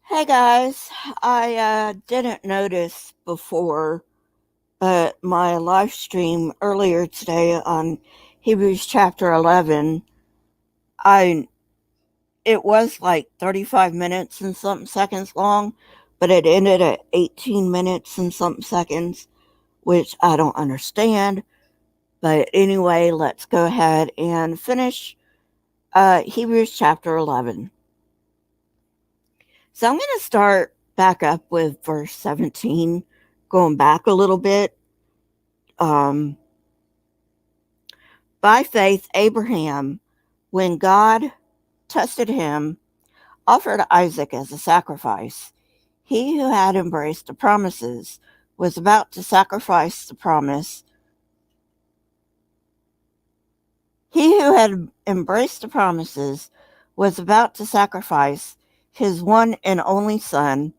Hey guys, I didn't notice before, but my live stream earlier today on Hebrews chapter 11, I it was like 35 minutes and something seconds long, but it ended at 18 minutes and something seconds, which I don't understand. But anyway, let's go ahead and finish Hebrews chapter 11. So I'm going to start back up with verse 17, going back a little bit. Um, by faith, Abraham, when God tested him, offered Isaac as a sacrifice. He who had embraced the promises was about to sacrifice the promise. He who had embraced the promises was about to sacrifice his one and only son,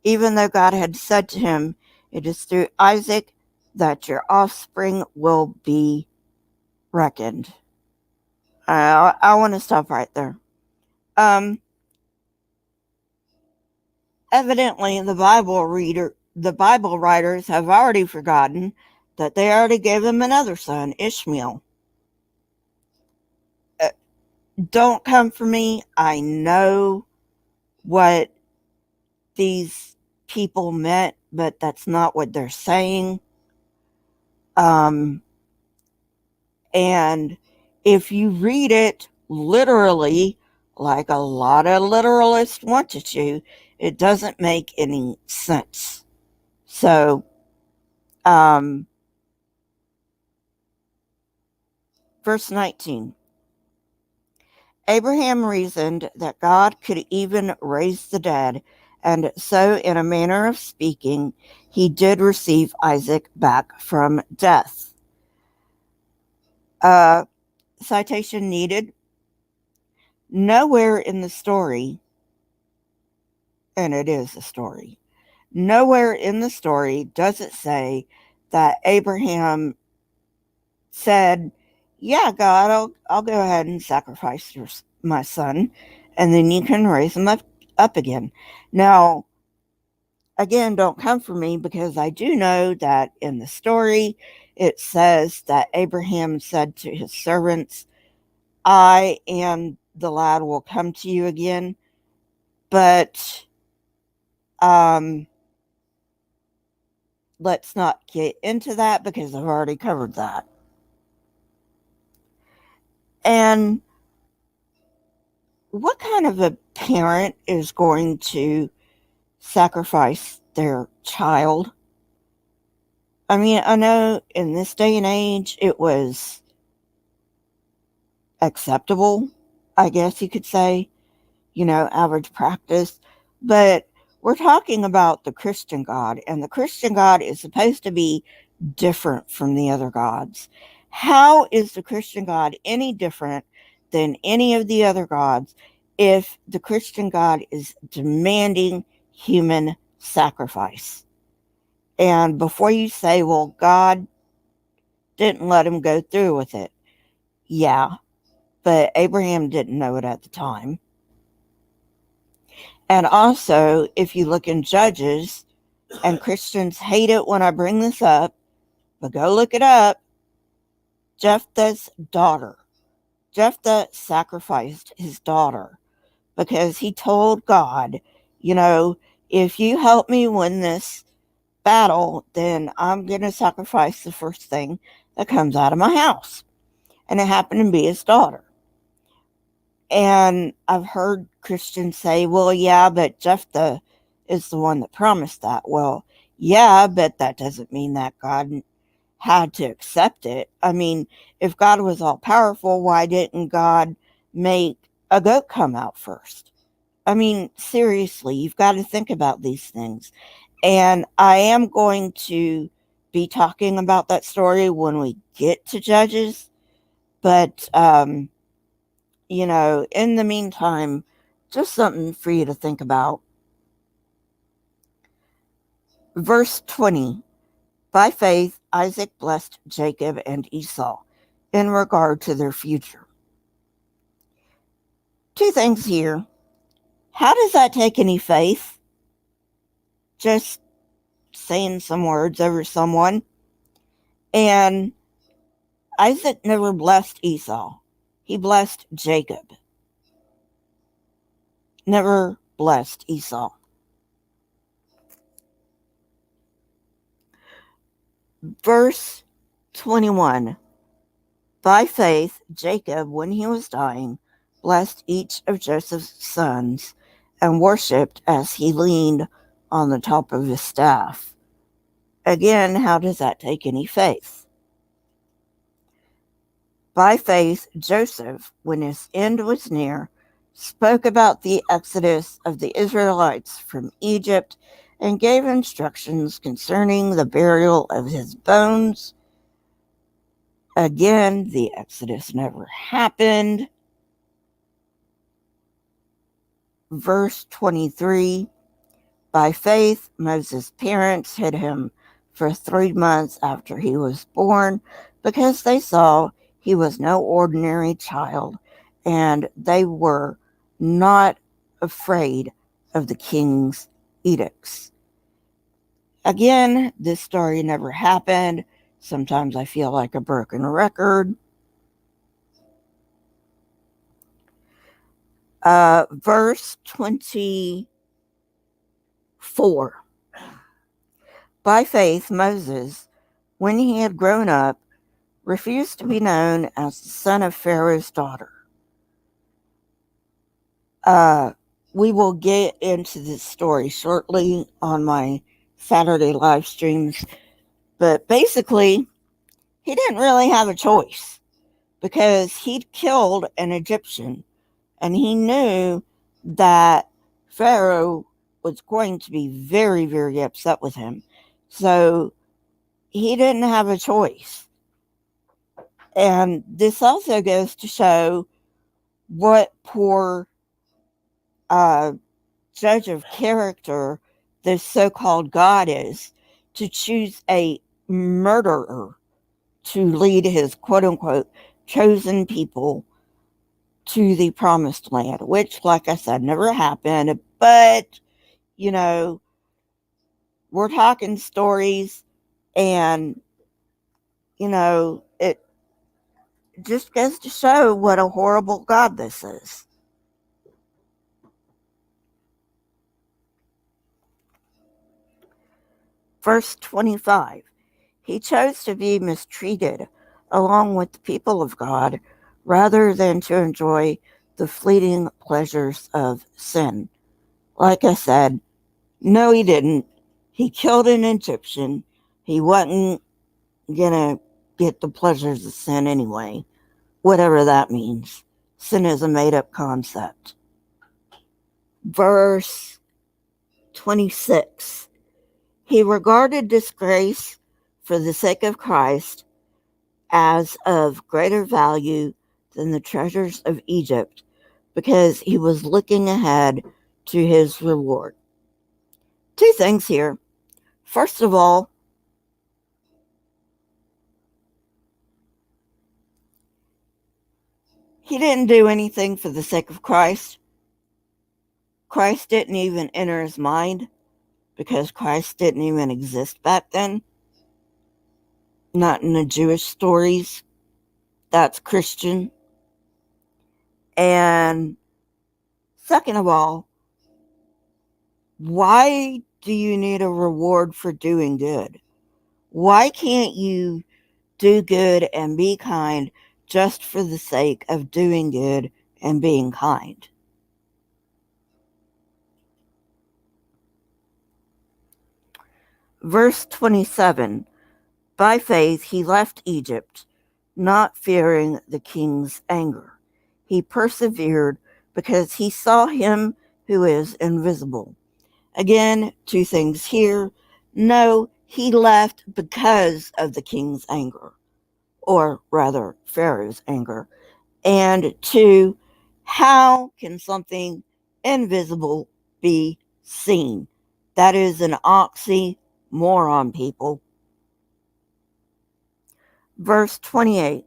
even though God had said to him, "It is through Isaac that your offspring will be reckoned." I want to stop right there. Um, Evidently, the Bible writers have already forgotten that they already gave him another son, Ishmael. Uh, don't come for me. I know what these people meant, but that's not what they're saying. Um, and if you read it literally, like a lot of literalists want you to, it doesn't make any sense. So, um, verse 19. Abraham reasoned that God could even raise the dead, and so, in a manner of speaking, he did receive Isaac back from death. Uh, Citation needed. Nowhere in the story, and it is a story, nowhere in the story does it say that Abraham said, "Yeah, God, I'll go ahead and sacrifice my son, and then you can raise him up again." Now, again, don't come for me because I do know that in the story it says that Abraham said to his servants, "I and the lad will come to you again." But um, let's not get into that because I've already covered that. And what kind of a parent is going to sacrifice their child? I mean, I know in this day and age it was acceptable, I guess you could say, average practice. But we're talking about the Christian God, and the Christian God is supposed to be different from the other gods. How is the Christian God any different than any of the other gods if the Christian God is demanding human sacrifice? And before you say, well, God didn't let him go through with it. Yeah, but Abraham didn't know it at the time. And also, if you look in Judges, and Christians hate it when I bring this up, but go look it up, Jephthah's daughter. Jephthah sacrificed his daughter because he told God, you know, if you help me win this battle, then I'm going to sacrifice the first thing that comes out of my house. And it happened to be his daughter. And I've heard Christians say, well, yeah, but Jephthah is the one that promised that. Well, yeah, but that doesn't mean that God had to accept it. I mean, if God was all powerful, why didn't God make a goat come out first? I mean, seriously, you've got to think about these things. And I am going to be talking about that story when we get to Judges. But, in the meantime, just something for you to think about. Verse 20. By faith, Isaac blessed Jacob and Esau in regard to their future. Two things here. How does that take any faith? Just saying some words over someone. And Isaac never blessed Esau. He blessed Jacob. Never blessed Esau. Verse 21. By faith, Jacob, when he was dying, blessed each of Joseph's sons and worshipped as he leaned on the top of his staff. Again, how does that take any faith? By faith, Joseph, when his end was near, spoke about the exodus of the Israelites from Egypt and gave instructions concerning the burial of his bones. Again, the exodus never happened. Verse 23, by faith, Moses' parents hid him for 3 months after he was born because they saw he was no ordinary child and they were not afraid of the king's edicts. Again, this story never happened. Sometimes I feel like a broken record. Verse 24. By faith, Moses, when he had grown up, refused to be known as the son of Pharaoh's daughter. We will get into this story shortly on my Saturday live streams, but basically, he didn't really have a choice because he'd killed an Egyptian and he knew that Pharaoh was going to be very, very upset with him. So he didn't have a choice. And this also goes to show what poor judge of character this so-called God is to choose a murderer to lead his quote-unquote chosen people to the promised land, which, like I said, never happened. But, you know, we're talking stories and, you know, it just goes to show what a horrible God this is. Verse 25. He chose to be mistreated along with the people of God rather than to enjoy the fleeting pleasures of sin. Like I said, no, he didn't. He killed an Egyptian. He wasn't gonna get the pleasures of sin anyway, whatever that means. Sin is a made-up concept. Verse 26. He regarded disgrace for the sake of Christ as of greater value than the treasures of Egypt because he was looking ahead to his reward. 2 things here. First of all, he didn't do anything for the sake of Christ. Christ didn't even enter his mind because Christ didn't even exist back then. Not in the Jewish stories. That's Christian. And second of all, why do you need a reward for doing good? Why can't you do good and be kind just for the sake of doing good and being kind? Verse 27. By faith he left Egypt, not fearing the king's anger. He persevered because he saw him who is invisible. Again, 2 things here. No, he left because of the king's anger, or rather Pharaoh's anger. And 2, how can something invisible be seen? That is an oxymoron, people. Verse 28.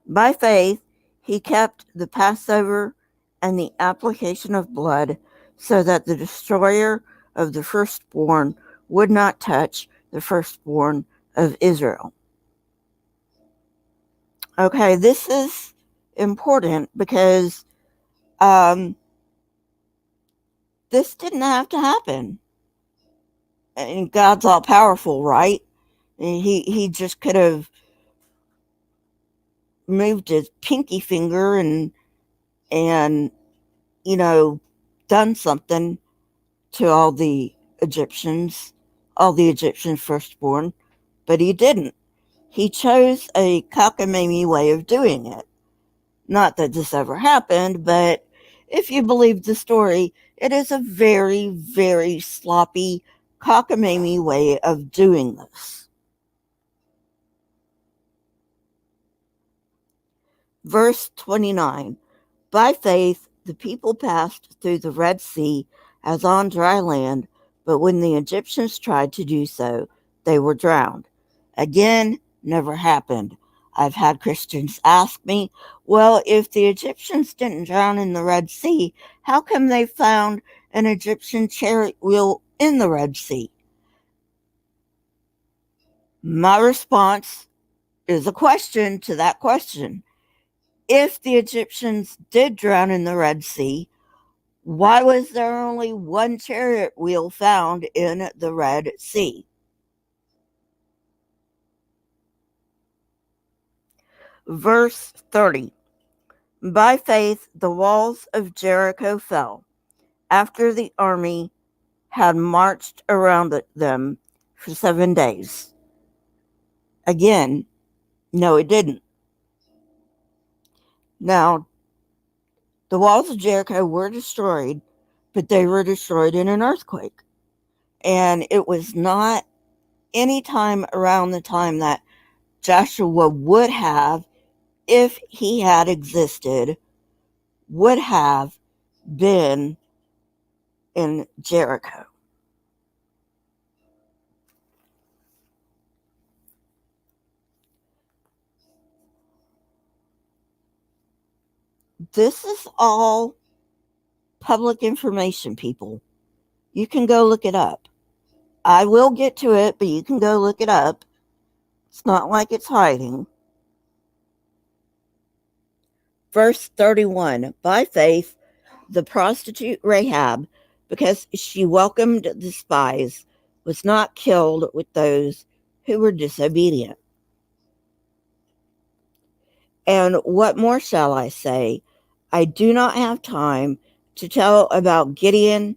By faith, he kept the Passover and the application of blood so that the destroyer of the firstborn would not touch the firstborn of Israel. Okay, this is important because this didn't have to happen. And God's all powerful, right? He just could have moved his pinky finger and done something to all the Egyptian firstborn, but he didn't. He chose a cockamamie way of doing it. Not that this ever happened, but if you believe the story, it is a very, very sloppy, cockamamie way of doing this. Verse 29. By faith, the people passed through the Red Sea as on dry land, but when the Egyptians tried to do so, they were drowned. Again, never happened. I've had Christians ask me, well, if the Egyptians didn't drown in the Red Sea, how come they found an Egyptian chariot wheel in the Red Sea? My response is a question to that question. If the Egyptians did drown in the Red Sea, why was there only one chariot wheel found in the Red Sea? Verse 30. By faith, the walls of Jericho fell after the army had marched around them for 7 days. Again, no, it didn't. Now, the walls of Jericho were destroyed, but they were destroyed in an earthquake. And it was not any time around the time that Joshua would have, if he had existed, would have been in Jericho. This is all public information, people. You can go look it up. I will get to it, but you can go look it up. It's not like it's hiding. Verse 31. By faith, the prostitute Rahab, because she welcomed the spies, was not killed with those who were disobedient. And what more shall I say? I do not have time to tell about Gideon,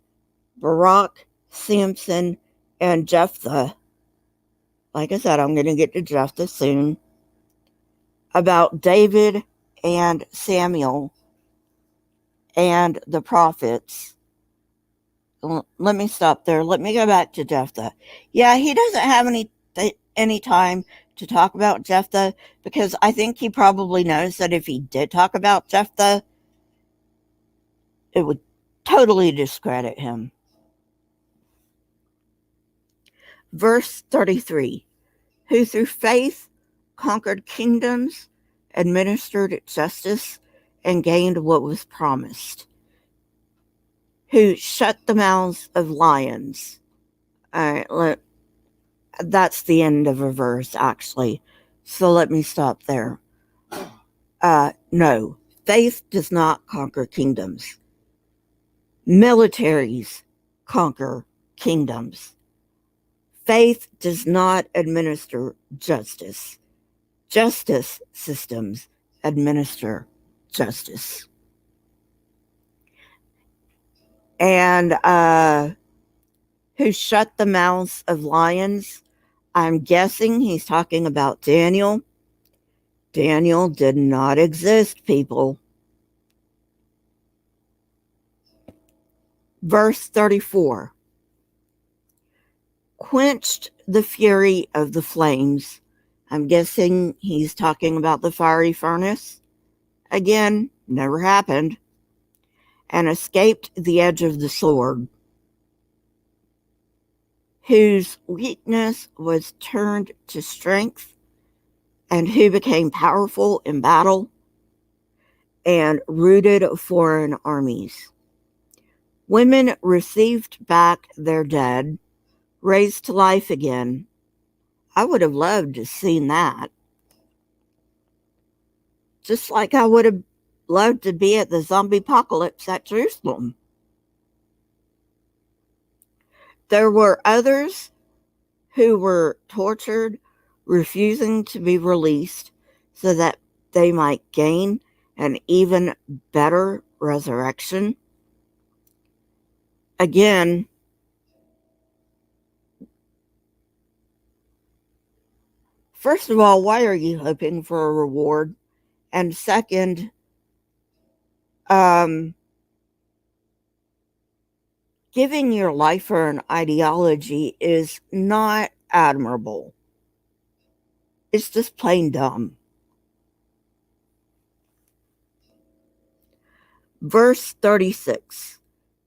Barak, Samson, and Jephthah. Like I said, I'm going to get to Jephthah soon. About David and Samuel and the prophets. Let me stop there. Let me go back to Jephthah. Yeah, he doesn't have any time to talk about Jephthah because I think he probably knows that if he did talk about Jephthah, it would totally discredit him. Verse 33. Who through faith conquered kingdoms, administered justice, and gained what was promised. Who shut the mouths of lions. All right, that's the end of a verse, actually. So let me stop there. No, faith does not conquer kingdoms. Militaries conquer kingdoms. Faith does not administer justice. Justice systems administer justice. And who shut the mouths of lions? I'm guessing he's talking about Daniel. Daniel did not exist, people. Verse 34. Quenched the fury of the flames. I'm guessing he's talking about the fiery furnace. Again, never happened. And escaped the edge of the sword. Whose weakness was turned to strength, and who became powerful in battle and routed foreign armies. Women received back their dead, raised to life again. I would have loved to have seen that. Just like I would have loved to be at the zombie apocalypse at Jerusalem. There were others who were tortured, refusing to be released so that they might gain an even better resurrection. Again, first of all, why are you hoping for a reward? And second, giving your life for an ideology is not admirable. It's just plain dumb. Verse 36.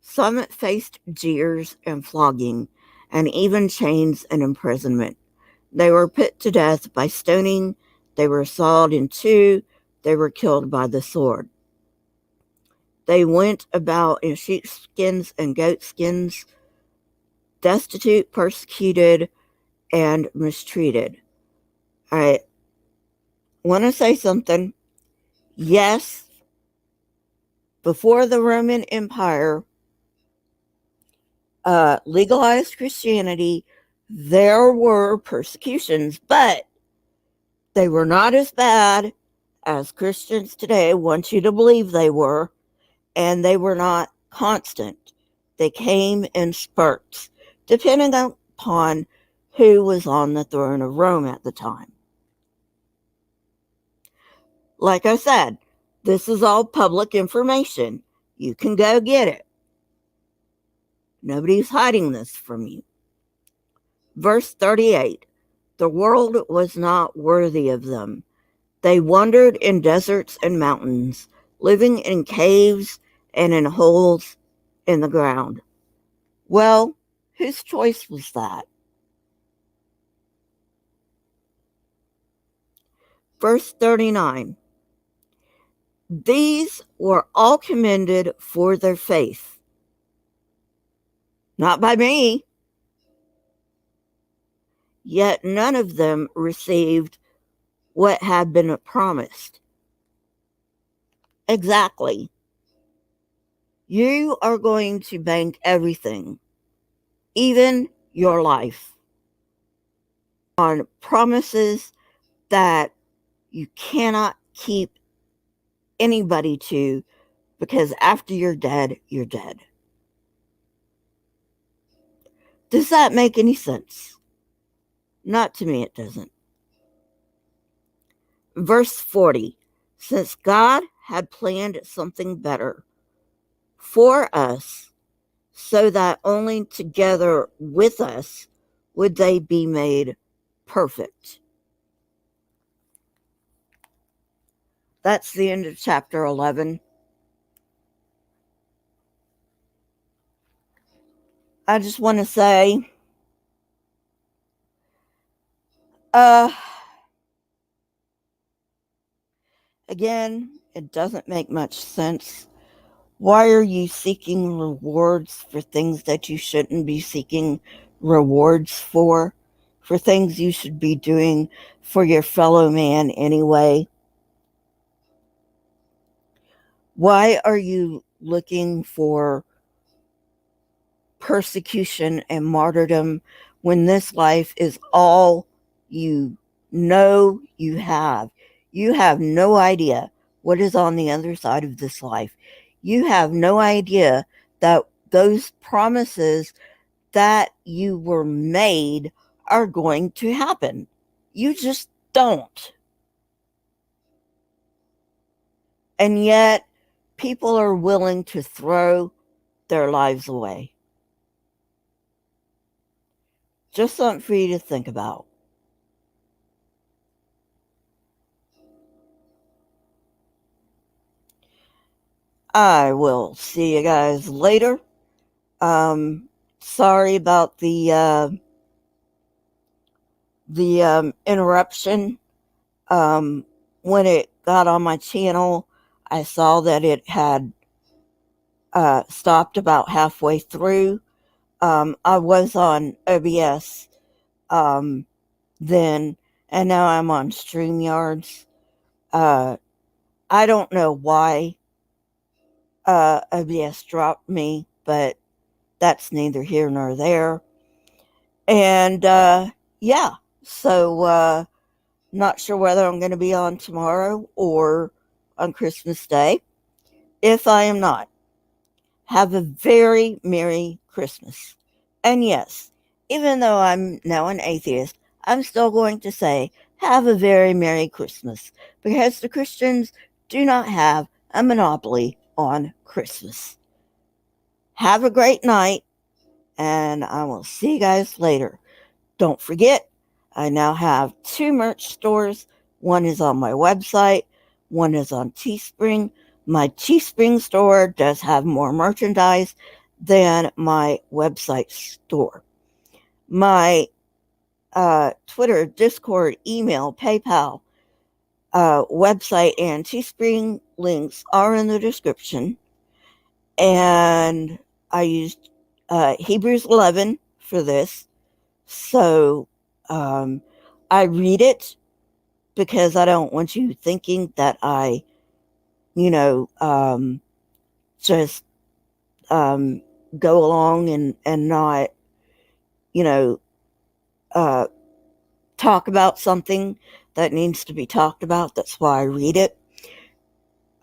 Some faced jeers and flogging, and even chains and imprisonment. They were put to death by stoning. They were sawed in two. They were killed by the sword. They went about in sheepskins and goatskins, destitute, persecuted, and mistreated. I want to say something. Yes, before the Roman Empire legalized Christianity, there were persecutions, but they were not as bad as Christians today want you to believe they were, and they were not constant. They came in spurts, depending upon who was on the throne of Rome at the time. Like I said, this is all public information. You can go get it. Nobody's hiding this from you. Verse 38. The world was not worthy of them. They wandered in deserts and mountains, living in caves and in holes in the ground. Well, whose choice was that? Verse 39. These were all commended for their faith. Not by me. Yet none of them received what had been promised. Exactly. You are going to bank everything, even your life, on promises that you cannot keep anybody to, because after you're dead, you're dead. Does that make any sense? Not to me, it doesn't. Verse 40. Since God had planned something better for us, so that only together with us would they be made perfect. That's the end of chapter 11. I just want to say, again, it doesn't make much sense. Why are you seeking rewards for things that you shouldn't be seeking rewards for things you should be doing for your fellow man anyway? Why are you looking for persecution and martyrdom when this life is all you know you have? You have no idea what is on the other side of this life. You have no idea that those promises that you were made are going to happen. You just don't. And yet, people are willing to throw their lives away. Just something for you to think about. I will see you guys later. Sorry about the interruption. When it got on my channel, I saw that it had stopped about halfway through. I was on OBS then, and now I'm on StreamYards. Uh, I don't know why OBS dropped me, but that's neither here nor there. And yeah, so not sure whether I'm going to be on tomorrow or on Christmas Day. If I am not, have a very Merry Christmas. And yes, even though I'm now an atheist, I'm still going to say, have a very Merry Christmas, because the Christians do not have a monopoly on Christmas. Have a great night, and I will see you guys later. Don't forget, I now have 2 merch stores. One is on my website, one is on Teespring. My Teespring store does have more merchandise than my website store. My Twitter, Discord, email, PayPal, website, and Teespring links are in the description. And I used Hebrews 11 for this. So I read it because I don't want you thinking that I, just go along and not, you know, uh, talk about something that needs to be talked about. That's why I read it.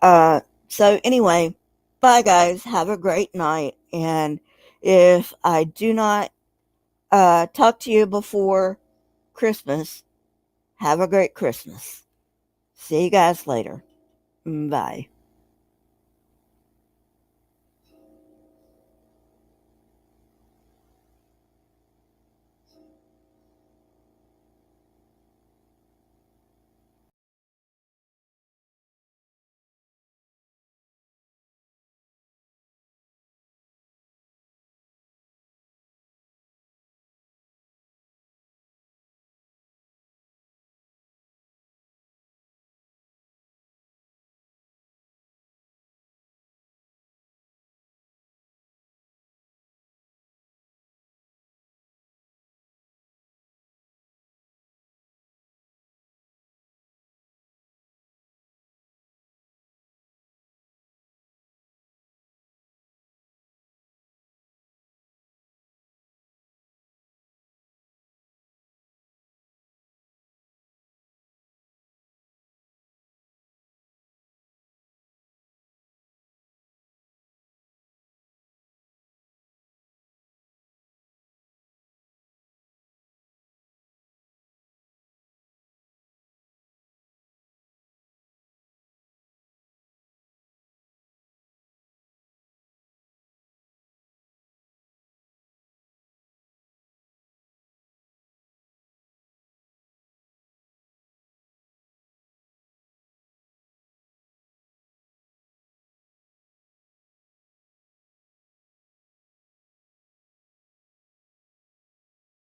So anyway, bye guys. Have a great night. And if I do not talk to you before Christmas, have a great Christmas. See you guys later. Bye.